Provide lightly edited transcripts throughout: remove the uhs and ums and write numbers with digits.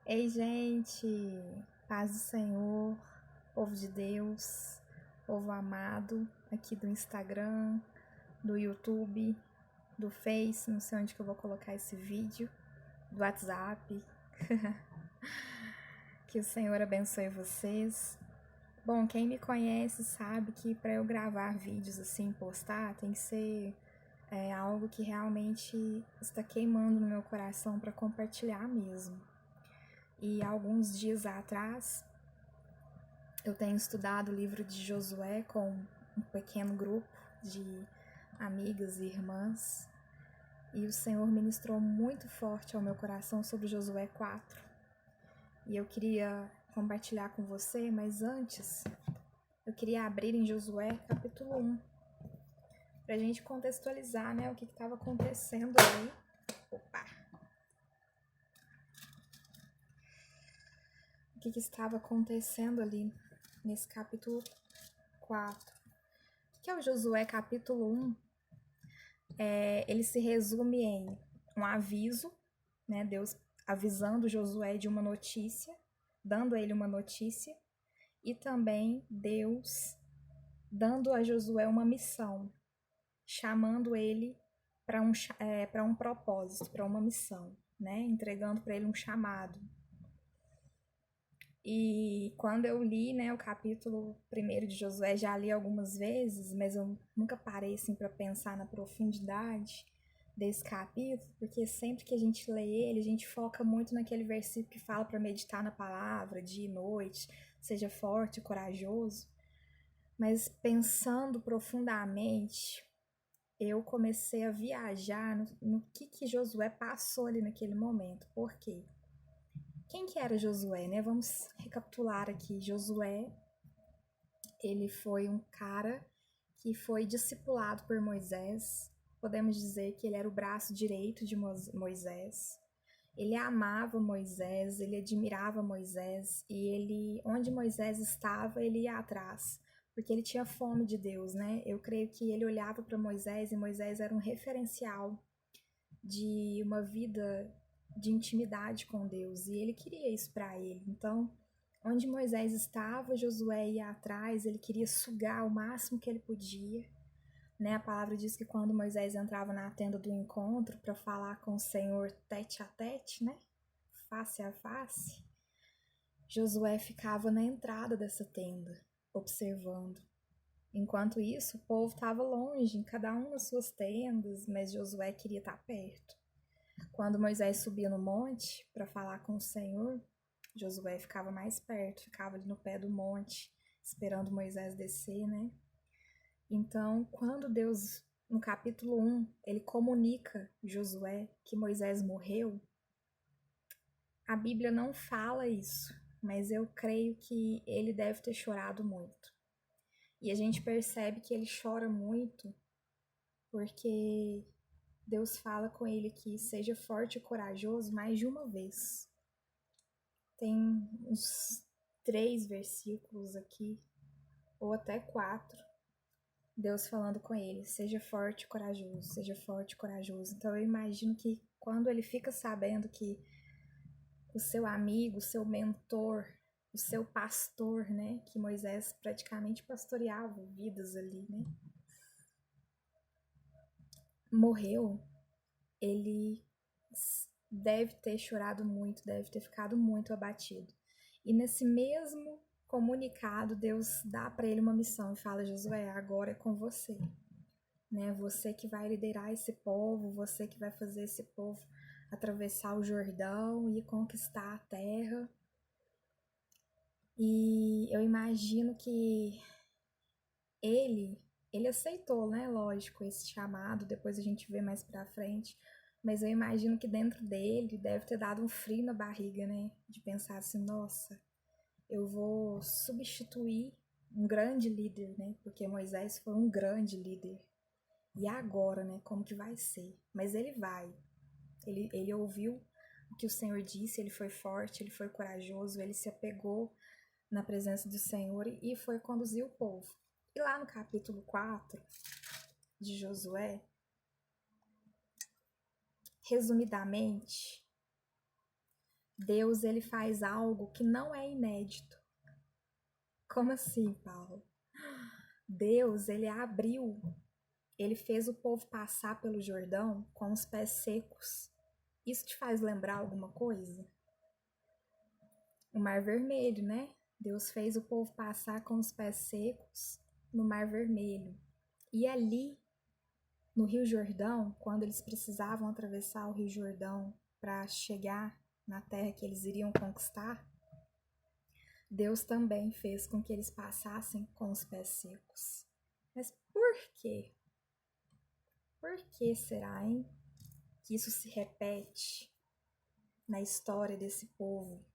Ei, gente, paz do Senhor, povo de Deus, povo amado aqui do Instagram, do YouTube, do Face, não sei onde que eu vou colocar esse vídeo, do WhatsApp. Que o Senhor abençoe vocês. Bom, quem me conhece sabe que para eu gravar vídeos assim, postar, tem que ser algo que realmente está queimando no meu coração para compartilhar mesmo. E alguns dias atrás, eu tenho estudado o livro de Josué com um pequeno grupo de amigas e irmãs. E o Senhor ministrou muito forte ao meu coração sobre Josué 4. E eu queria compartilhar com você, mas antes, eu queria abrir em Josué capítulo 1, para a gente contextualizar, né, o que estava acontecendo aí. O que estava acontecendo ali nesse capítulo 4. O que é o Josué capítulo 1? Ele se resume em um aviso, né? Deus avisando Josué de uma notícia, dando a ele uma notícia, e também Deus dando a Josué uma missão, chamando ele para um propósito, para uma missão, né? Entregando para ele um chamado. E quando eu li, né, o capítulo 1 de Josué, já li algumas vezes, mas eu nunca parei assim para pensar na profundidade desse capítulo, porque sempre que a gente lê ele, a gente foca muito naquele versículo que fala para meditar na palavra, dia e noite, seja forte e corajoso. Mas pensando profundamente, eu comecei a viajar no que Josué passou ali naquele momento. Por quê? Quem que era Josué, né? Vamos recapitular aqui. Josué, ele foi um cara que foi discipulado por Moisés. Podemos dizer que ele era o braço direito de Moisés. Ele amava Moisés, ele admirava Moisés e ele, onde Moisés estava, ele ia atrás, porque ele tinha fome de Deus, né? Eu creio que ele olhava para Moisés e Moisés era um referencial de uma vida de intimidade com Deus, e ele queria isso para ele. Então, onde Moisés estava, Josué ia atrás, ele queria sugar o máximo que ele podia, né? A palavra diz que quando Moisés entrava na tenda do encontro para falar com o Senhor tete a tete, né? Face a face, Josué ficava na entrada dessa tenda, observando. Enquanto isso, o povo estava longe, cada um nas suas tendas, mas Josué queria estar perto. Quando Moisés subia no monte para falar com o Senhor, Josué ficava mais perto, ficava ali no pé do monte, esperando Moisés descer, né? Então, quando Deus, no capítulo 1, ele comunica Josué que Moisés morreu, a Bíblia não fala isso, mas eu creio que ele deve ter chorado muito. E a gente percebe que ele chora muito porque Deus fala com ele que seja forte e corajoso mais de uma vez. Tem uns 3 versículos aqui, ou até 4, Deus falando com ele, seja forte e corajoso, seja forte e corajoso. Então eu imagino que quando ele fica sabendo que o seu amigo, o seu mentor, o seu pastor, né, que Moisés praticamente pastoreava vidas ali, né, morreu, ele deve ter chorado muito, deve ter ficado muito abatido. E nesse mesmo comunicado, Deus dá para ele uma missão e fala: Josué, agora é com você, né? Você que vai liderar esse povo, você que vai fazer esse povo atravessar o Jordão e conquistar a terra. E eu imagino que ele aceitou, né? Lógico, esse chamado, depois a gente vê mais pra frente. Mas eu imagino que dentro dele deve ter dado um frio na barriga, né? De pensar assim, nossa, eu vou substituir um grande líder, né? Porque Moisés foi um grande líder. E agora, né? Como que vai ser? Mas ele vai. Ele ouviu o que o Senhor disse, ele foi forte, ele foi corajoso, ele se apegou na presença do Senhor e foi conduzir o povo. E lá no capítulo 4 de Josué, resumidamente, Deus, ele faz algo que não é inédito. Como assim, Paulo? Deus, ele fez o povo passar pelo Jordão com os pés secos. Isso te faz lembrar alguma coisa? O Mar Vermelho, né? Deus fez o povo passar com os pés secos no Mar Vermelho. E ali, no Rio Jordão, quando eles precisavam atravessar o Rio Jordão para chegar na terra que eles iriam conquistar, Deus também fez com que eles passassem com os pés secos. Mas por quê? Por que será, hein, que isso se repete na história desse povo?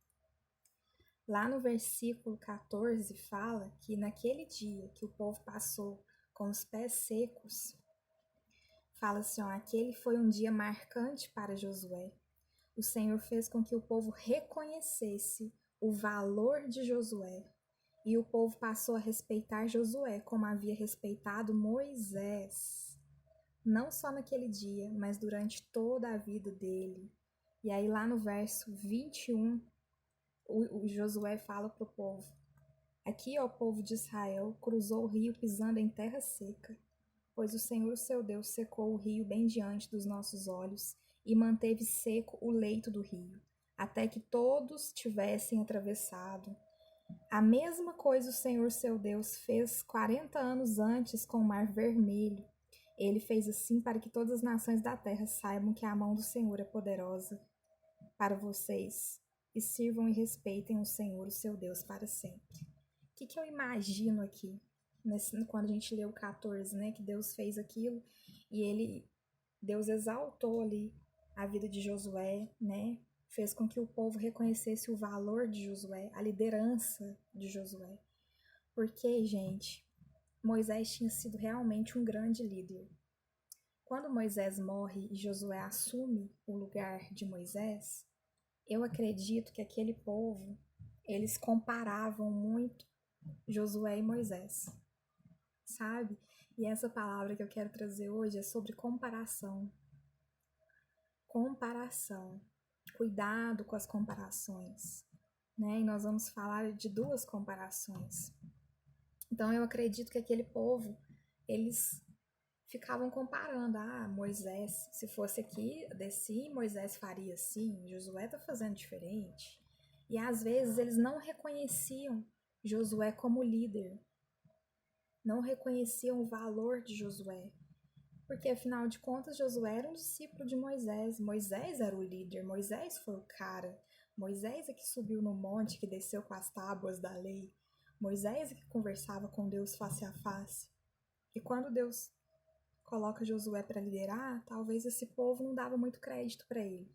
Lá no versículo 14 fala que naquele dia que o povo passou com os pés secos, fala assim, ó, aquele foi um dia marcante para Josué. O Senhor fez com que o povo reconhecesse o valor de Josué. E o povo passou a respeitar Josué como havia respeitado Moisés. Não só naquele dia, mas durante toda a vida dele. E aí lá no verso 21, o Josué fala para o povo: aqui, ó povo de Israel, cruzou o rio pisando em terra seca, pois o Senhor, seu Deus, secou o rio bem diante dos nossos olhos e manteve seco o leito do rio, até que todos tivessem atravessado. A mesma coisa o Senhor, seu Deus, fez 40 anos antes com o Mar Vermelho. Ele fez assim para que todas as nações da terra saibam que a mão do Senhor é poderosa para vocês e sirvam e respeitem o Senhor, o seu Deus, para sempre. O que eu imagino aqui, quando a gente lê o 14, né, que Deus fez aquilo e Deus exaltou ali a vida de Josué, né, fez com que o povo reconhecesse o valor de Josué, a liderança de Josué. Porque, gente, Moisés tinha sido realmente um grande líder. Quando Moisés morre e Josué assume o lugar de Moisés, eu acredito que aquele povo, eles comparavam muito Josué e Moisés, sabe? E essa palavra que eu quero trazer hoje é sobre comparação. Comparação. Cuidado com as comparações, né? E nós vamos falar de duas comparações. Então eu acredito que aquele povo, eles ficavam comparando, Moisés, se fosse aqui, desse Moisés faria assim, Josué tá fazendo diferente. E às vezes eles não reconheciam Josué como líder, não reconheciam o valor de Josué, porque afinal de contas Josué era um discípulo de Moisés, Moisés era o líder, Moisés foi o cara, Moisés é que subiu no monte, que desceu com as tábuas da lei, Moisés é que conversava com Deus face a face. E quando Deus coloca Josué para liderar, talvez esse povo não dava muito crédito para ele,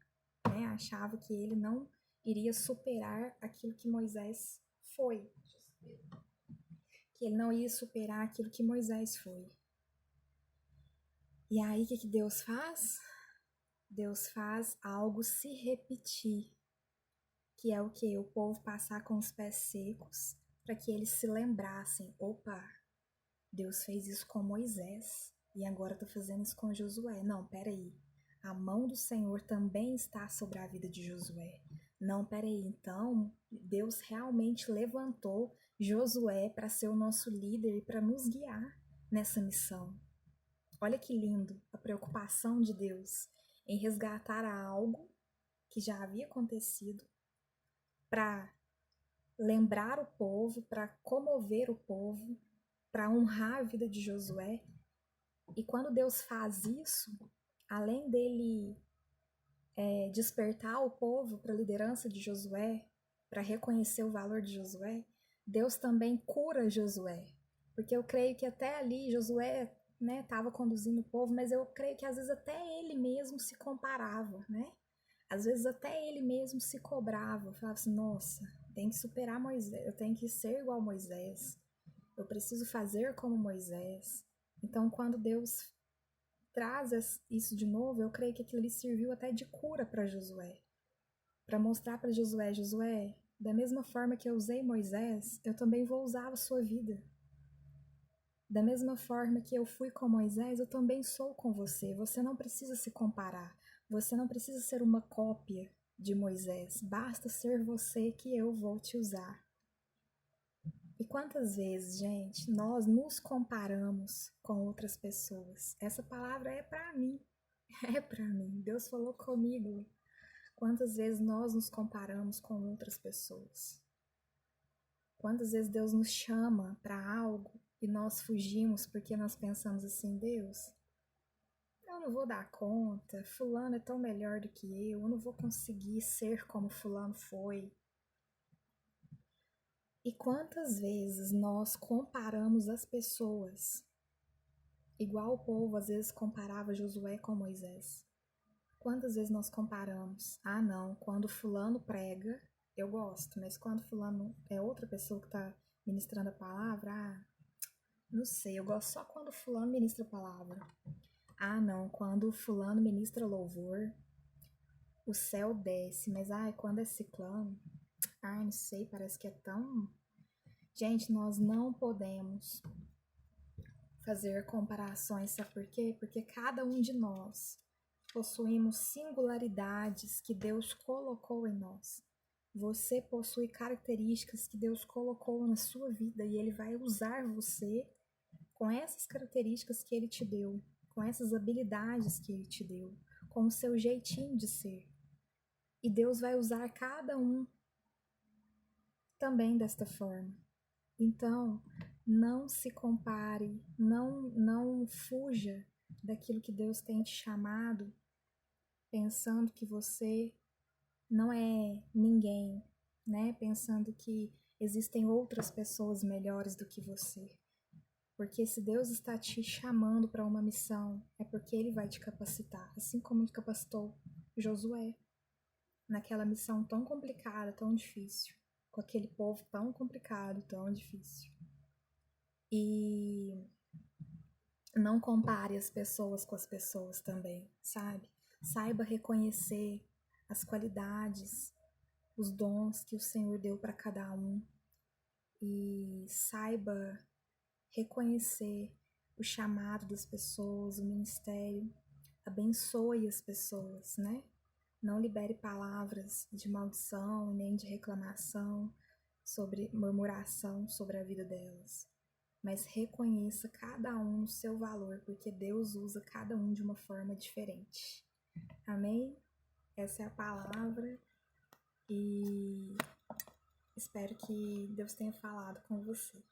né? Achava que ele não iria superar aquilo que Moisés foi, que ele não ia superar aquilo que Moisés foi. E aí o que Deus faz? Deus faz algo se repetir, que é o que? O povo passar com os pés secos, para que eles se lembrassem, opa, Deus fez isso com Moisés, e agora está fazendo isso com Josué. Não, peraí. A mão do Senhor também está sobre a vida de Josué. Não, peraí. Então, Deus realmente levantou Josué para ser o nosso líder e para nos guiar nessa missão. Olha que lindo a preocupação de Deus em resgatar algo que já havia acontecido para lembrar o povo, para comover o povo, para honrar a vida de Josué. E quando Deus faz isso, além dele despertar o povo para a liderança de Josué, para reconhecer o valor de Josué, Deus também cura Josué. Porque eu creio que até ali Josué estava conduzindo o povo, mas eu creio que às vezes até ele mesmo se comparava, né? Às vezes até ele mesmo se cobrava, falava assim, nossa, tem que superar Moisés, eu tenho que ser igual a Moisés, eu preciso fazer como Moisés. Então, quando Deus traz isso de novo, eu creio que aquilo ali serviu até de cura para Josué. Para mostrar para Josué, Josué, da mesma forma que eu usei Moisés, eu também vou usar a sua vida. Da mesma forma que eu fui com Moisés, eu também sou com você. Você não precisa se comparar. Você não precisa ser uma cópia de Moisés: basta ser você que eu vou te usar. E quantas vezes, gente, nós nos comparamos com outras pessoas? Essa palavra é para mim, é para mim. Deus falou comigo. Quantas vezes nós nos comparamos com outras pessoas? Quantas vezes Deus nos chama para algo e nós fugimos porque nós pensamos assim: Deus, eu não vou dar conta, fulano é tão melhor do que eu não vou conseguir ser como fulano foi. E quantas vezes nós comparamos as pessoas, igual o povo às vezes comparava Josué com Moisés. Quantas vezes nós comparamos? Ah, não, quando fulano prega, eu gosto, mas quando fulano é outra pessoa que está ministrando a palavra, não sei, eu gosto só quando fulano ministra a palavra. Ah, não, quando fulano ministra louvor, o céu desce, mas quando é ciclano, não sei, parece que é tão... Gente, nós não podemos fazer comparações, sabe por quê? Porque cada um de nós possuímos singularidades que Deus colocou em nós. Você possui características que Deus colocou na sua vida e Ele vai usar você com essas características que Ele te deu, com essas habilidades que Ele te deu, com o seu jeitinho de ser. E Deus vai usar cada um também desta forma. Então, não se compare, não fuja daquilo que Deus tem te chamado, pensando que você não é ninguém, né? Pensando que existem outras pessoas melhores do que você. Porque se Deus está te chamando para uma missão, é porque Ele vai te capacitar, assim como Ele capacitou Josué naquela missão tão complicada, tão difícil, com aquele povo tão complicado, tão difícil. E não compare as pessoas com as pessoas também, sabe? Saiba reconhecer as qualidades, os dons que o Senhor deu para cada um e saiba reconhecer o chamado das pessoas, o ministério. Abençoe as pessoas, né? Não libere palavras de maldição nem de reclamação, sobre murmuração sobre a vida delas. Mas reconheça cada um no seu valor, porque Deus usa cada um de uma forma diferente. Amém? Essa é a palavra e espero que Deus tenha falado com você.